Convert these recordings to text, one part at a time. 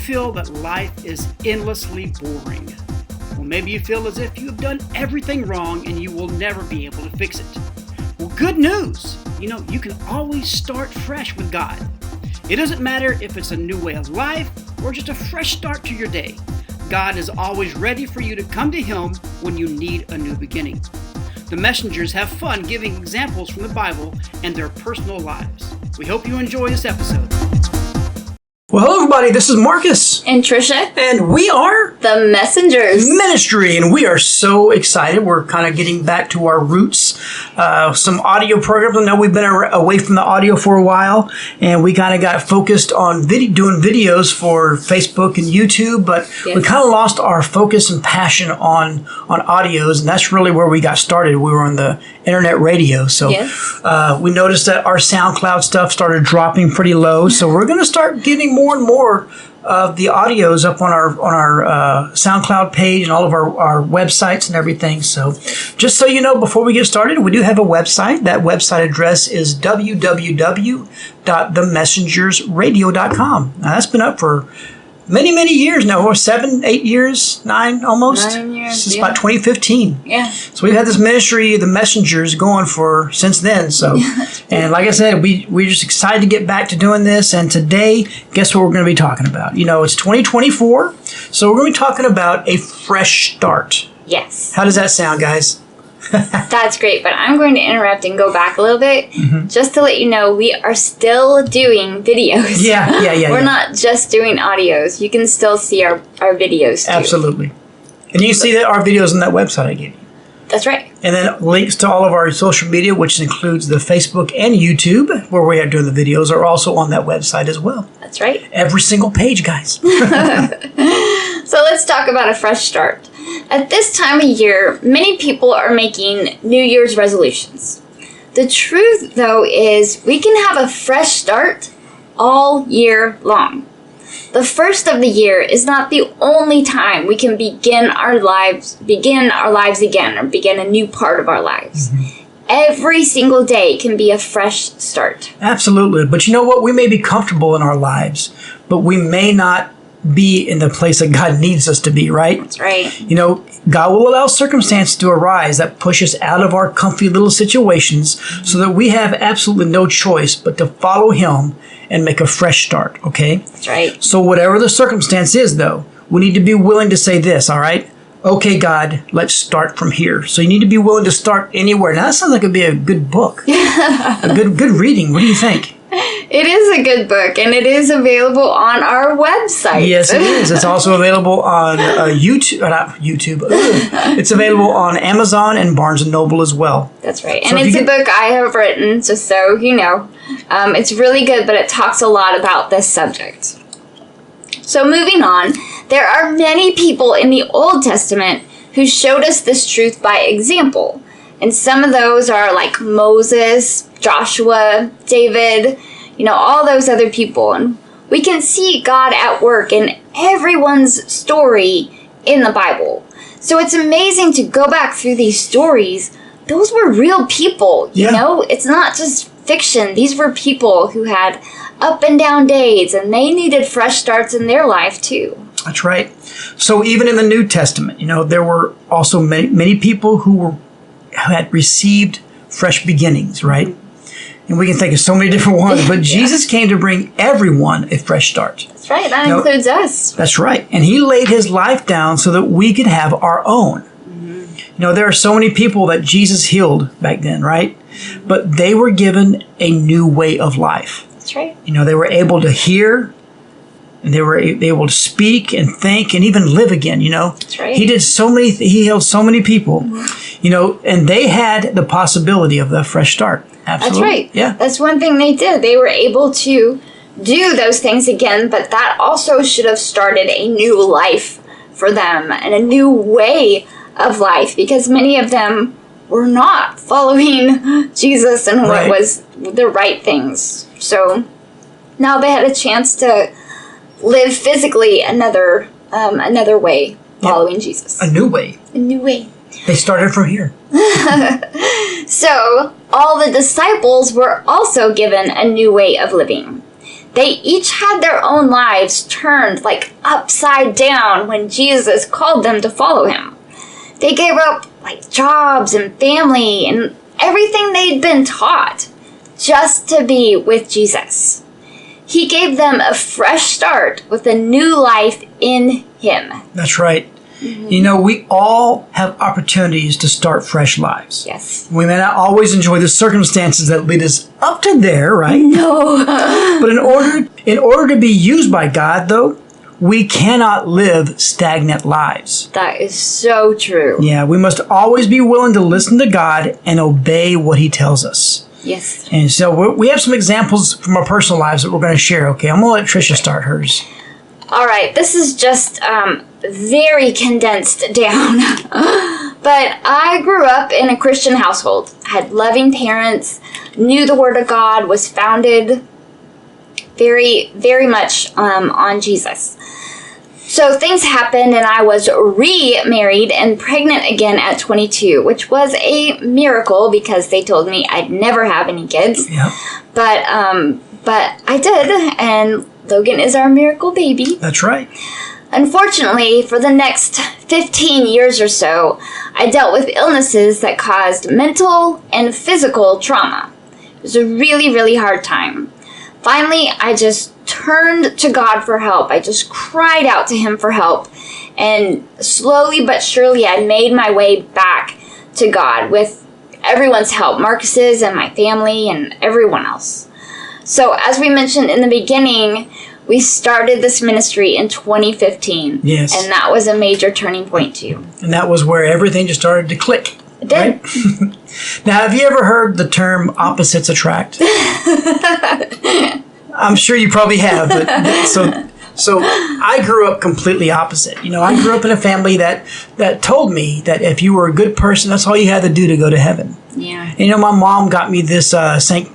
feel that life is endlessly boring? Well, maybe you feel as if you have done everything wrong and you will never be able to fix it. Well, good news! You can always start fresh with God. It doesn't matter if it's a new way of life or just a fresh start to your day. God is always ready for you to come to Him when you need a new beginning. The Messengers have fun giving examples from the Bible and their personal lives. We hope you enjoy this episode. Well, hello everybody, this is Marcus. And Trisha. And we are The Messengers Ministry, and we are so excited. We're kind of getting back to our roots. Some audio programs. I know we've been away from the audio for a while, and we kind of got focused on doing videos for Facebook and YouTube, but we kind of lost our focus and passion on audios, and that's really where we got started. We were on the internet radio, so we noticed that our SoundCloud stuff started dropping pretty low, so we're going to start getting more and more of the audios up on our SoundCloud page and all of our websites and everything. So just so you know, before we get started, we do have a website. That website address is www.themessengersradio.com. Now that's been up for many years now, or 7, 8 years, 9 almost. 9 years, since about 2015. Yeah. So we've had this ministry, the Messengers, going for since then. So, and like I said, we're just excited to get back to doing this. And today, guess what we're going to be talking about? It's 2024, so we're going to be talking about a fresh start. Yes. How does that sound, guys? That's great, but I'm going to interrupt and go back a little bit just to let you know we are still doing videos. Yeah. We're not just doing audios. You can still see our videos too. Absolutely. And you can see that our videos on that website I gave you. That's right. And then links to all of our social media, which includes the Facebook and YouTube, where we are doing the videos, are also on that website as well. That's right. Every single page, guys. So let's talk about a fresh start. At this time of year, many people are making New Year's resolutions. The truth, though, is we can have a fresh start all year long. The first of the year is not the only time we can begin our lives again, or begin a new part of our lives. Every single day can be a fresh start. Absolutely. But you know what? We may be comfortable in our lives, but we may not be in the place that God needs us to be, right? That's right. God will allow circumstances to arise that push us out of our comfy little situations so that we have absolutely no choice but to follow Him and make a fresh start, okay? That's right. So whatever the circumstance is, though, we need to be willing to say this, all right? Okay, God, let's start from here. So you need to be willing to start anywhere. Now, that sounds like it'd be a good book. A good reading. What do you think? It is a good book, and it is available on our website. Yes, it is. It's also available on YouTube. Not YouTube. It's available on Amazon and Barnes & Noble as well. That's right. And it's a book I have written, just so you know. It's really good, but it talks a lot about this subject. So moving on, there are many people in the Old Testament who showed us this truth by example. And some of those are like Moses, Joshua, David, all those other people. And we can see God at work in everyone's story in the Bible. So it's amazing to go back through these stories. Those were real people, you know? It's not just fiction. These were people who had up and down days, and they needed fresh starts in their life too. That's right. So even in the New Testament, there were also many people who had received fresh beginnings, right? And we can think of so many different ones, but Jesus came to bring everyone a fresh start. That's right. That includes us. That's right. And He laid His life down so that we could have our own. There are so many people that Jesus healed back then, right? But they were given a new way of life. That's right. They were able to hear, and they were able to speak and think and even live again, That's right. He healed so many people, and they had the possibility of the fresh start. Absolutely. That's right. Yeah. That's one thing they did. They were able to do those things again, but that also should have started a new life for them and a new way of life, because many of them were not following Jesus and what was the right things. So now they had a chance to live physically another way, following Jesus. A new way. A new way. They started from here. So all the disciples were also given a new way of living. They each had their own lives turned like upside down when Jesus called them to follow him. They gave up like jobs and family and everything they'd been taught just to be with Jesus. He gave them a fresh start with a new life in him. That's right. You know, we all have opportunities to start fresh lives. Yes. We may not always enjoy the circumstances that lead us up to there, right? No. But in order to be used by God, though, we cannot live stagnant lives. That is so true. Yeah, we must always be willing to listen to God and obey what he tells us. Yes. And so we have some examples from our personal lives that we're going to share. Okay, I'm going to let Tricia start hers. All right, this is just very condensed down. But I grew up in a Christian household, had loving parents, knew the Word of God, was founded very, very much on Jesus. So things happened and I was remarried and pregnant again at 22, which was a miracle because they told me I'd never have any kids. Yep. But I did, and Logan is our miracle baby. That's right. Unfortunately, for the next 15 years or so, I dealt with illnesses that caused mental and physical trauma. It was a really, really hard time. Finally, I just turned to God for help. I just cried out to him for help. And slowly but surely, I made my way back to God with everyone's help, Marcus's and my family and everyone else. So as we mentioned in the beginning, we started this ministry in 2015. Yes. And that was a major turning point too. And that was where everything just started to click. It did. Right? Now, have you ever heard the term opposites attract? I'm sure you probably have. But so I grew up completely opposite. You know, I grew up in a family that told me that if you were a good person, that's all you had to do to go to heaven. Yeah. And, you know, my mom got me this Saint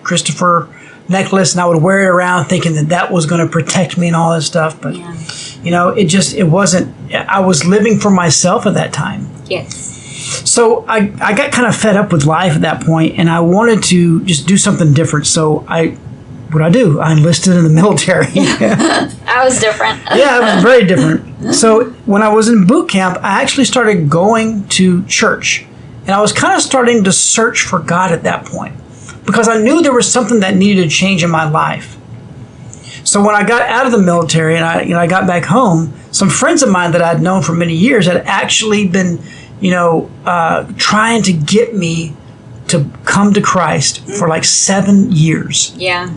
Christopher necklace, and I would wear it around thinking that was going to protect me and all this stuff. But, you know, it wasn't. I was living for myself at that time. Yes. So I got kind of fed up with life at that point, and I wanted to just do something different. So what I do? I enlisted in the military. I was different. Yeah, it was very different. So when I was in boot camp, I actually started going to church, and I was kind of starting to search for God at that point because I knew there was something that needed to change in my life. So when I got out of the military and I got back home, some friends of mine that I'd known for many years had actually been, trying to get me to come to Christ for like 7 years. Yeah.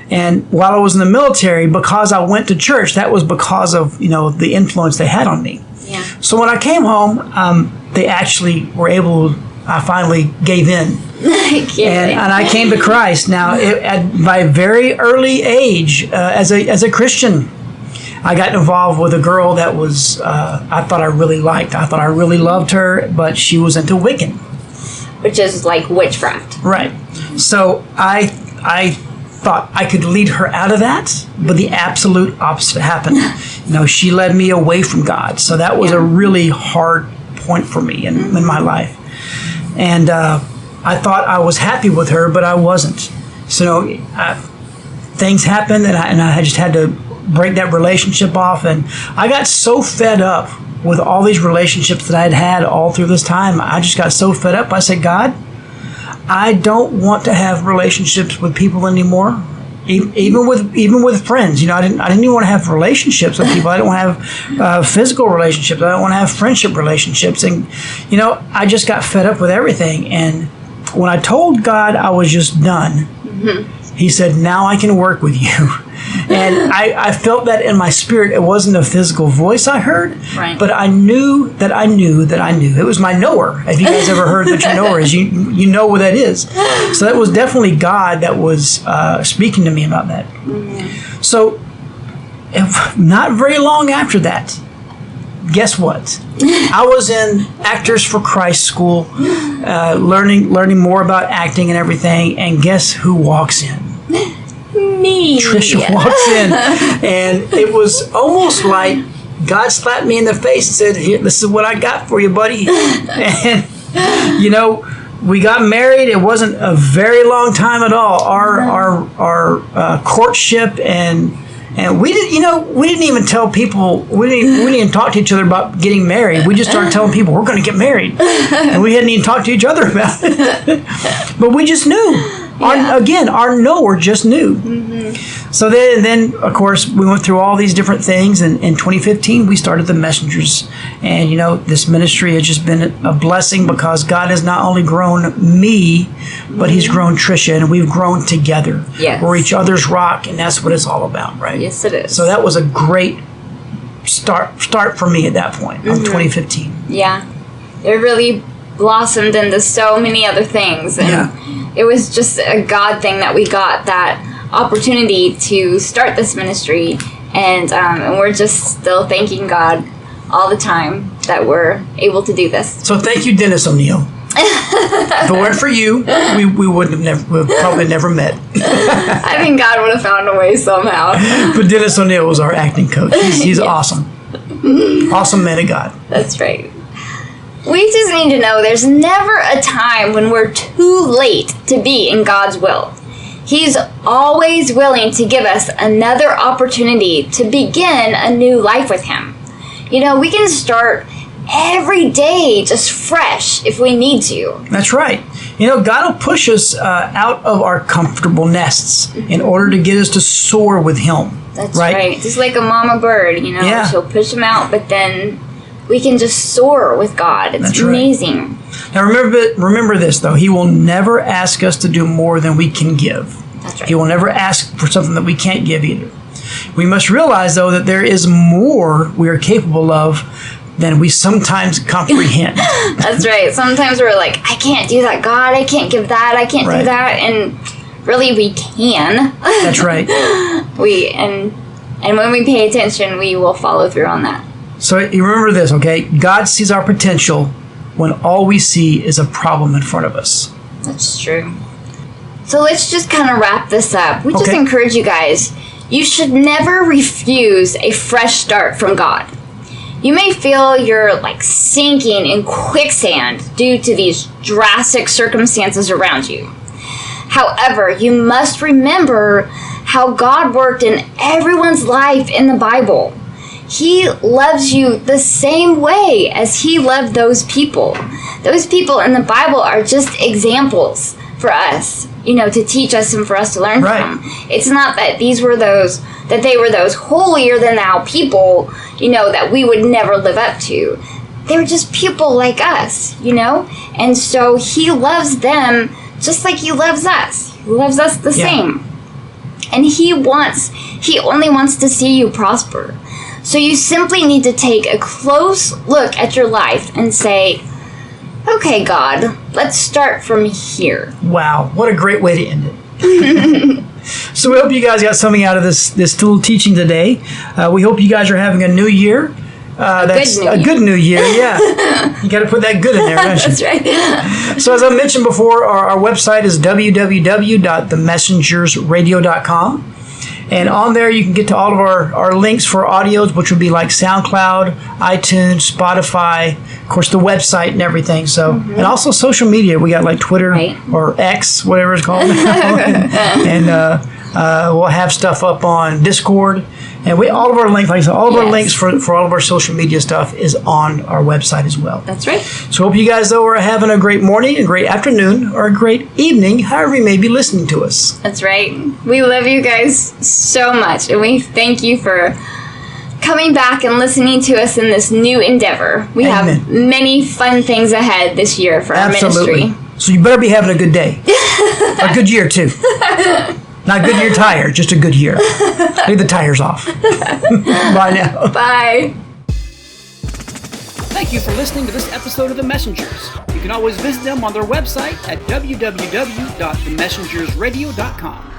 And while I was in the military, because I went to church, that was because of, the influence they had on me. Yeah. So when I came home, they actually were able, I finally gave in. And I came to Christ. Now, at my very early age, as a Christian, I got involved with a girl that was, I thought I really liked. I thought I really loved her, but she was into Wiccan. Which is like witchcraft. Right. So I thought I could lead her out of that, but the absolute opposite happened. She led me away from God. So that was a really hard point for me in my life. And I thought I was happy with her, but I wasn't. So things happened, and I just had to break that relationship off. And I got so fed up with all these relationships that I'd had all through this time. I just got so fed up. I said, God, I don't want to have relationships with people anymore. Even with friends, I didn't even want to have relationships with people. I don't want to have physical relationships. I don't want to have friendship relationships. And I just got fed up with everything. And when I told God I was just done, He said, "Now I can work with you." And I felt that in my spirit. It wasn't a physical voice I heard, right, but I knew that I knew that I knew. It was my knower. If you guys ever heard what your knower is, you know what that is. So that was definitely God that was speaking to me about that. Mm-hmm. So not very long after that, guess what? I was in Actors for Christ school, learning more about acting and everything, and guess who walks in? Me. Tricia walks in, and it was almost like God slapped me in the face and said, "Here, this is what I got for you, buddy." And we got married. It wasn't a very long time at all. Our courtship and we didn't even tell people. We didn't even talk to each other about getting married. We just started telling people we're going to get married, and we hadn't even talked to each other about it. But we just knew. Our knower just knew. Mm-hmm. So then, of course, we went through all these different things. And in 2015, we started the Messengers. And, this ministry has just been a blessing because God has not only grown me, but He's grown Tricia. And we've grown together. Yes. We're each other's rock. And that's what it's all about, right? Yes, it is. So that was a great start for me at that point, in 2015. Yeah. It really blossomed into so many other things. And it was just a God thing that we got that opportunity to start this ministry, and we're just still thanking God all the time that we're able to do this. So thank you, Dennis O'Neill. If it weren't for you, we would have probably never met. I think God would have found a way somehow. But Dennis O'Neill was our acting coach. He's awesome. Awesome man of God. That's right. We just need to know there's never a time when we're too late to be in God's will. He's always willing to give us another opportunity to begin a new life with Him. We can start every day just fresh if we need to. That's right. God will push us out of our comfortable nests in order to get us to soar with Him. That's right. Just like a mama bird, she'll push them out, but then we can just soar with God. It's amazing. Now remember this, though. He will never ask us to do more than we can give. That's right. He will never ask for something that we can't give either. We must realize, though, that there is more we are capable of than we sometimes comprehend. That's right. Sometimes we're like, I can't do that, God. I can't give that. I can't do that. And really, we can. That's right. And when we pay attention, we will follow through on that. So you remember this, okay? God sees our potential when all we see is a problem in front of us. That's true. So let's just kind of wrap this up. We just encourage you guys, you should never refuse a fresh start from God. You may feel you're like sinking in quicksand due to these drastic circumstances around you. However, you must remember how God worked in everyone's life in the Bible. He loves you the same way as He loved those people. Those people in the Bible are just examples for us, to teach us and for us to learn from. It's not that they were those holier than thou people, that we would never live up to. They were just people like us, And so He loves them just like He loves us. He loves us the same. And He only wants to see you prosper. So you simply need to take a close look at your life and say, okay, God, let's start from here. Wow, what a great way to end it. So we hope you guys got something out of this little teaching today. We hope you guys are having a new year. A good new year, yeah. You got to put that good in there, don't you? That's right. So as I mentioned before, our website is www.themessengersradio.com. And on there, you can get to all of our links for audios, which would be like SoundCloud, iTunes, Spotify, of course, the website and everything. So, and also social media. We got like Twitter or X, whatever it's called now. and we'll have stuff up on Discord. And all of our links, like I said, all of our links for all of our social media stuff is on our website as well. That's right. So hope you guys, though, are having a great morning, a great afternoon, or a great evening, however you may be listening to us. That's right. We love you guys so much, and we thank you for coming back and listening to us in this new endeavor. We have many fun things ahead this year for our ministry. So you better be having a good day. A good year, too. Not good year tire, just a good year. Leave the tires off. Bye now. Bye. Thank you for listening to this episode of The Messengers. You can always visit them on their website at www.themessengersradio.com.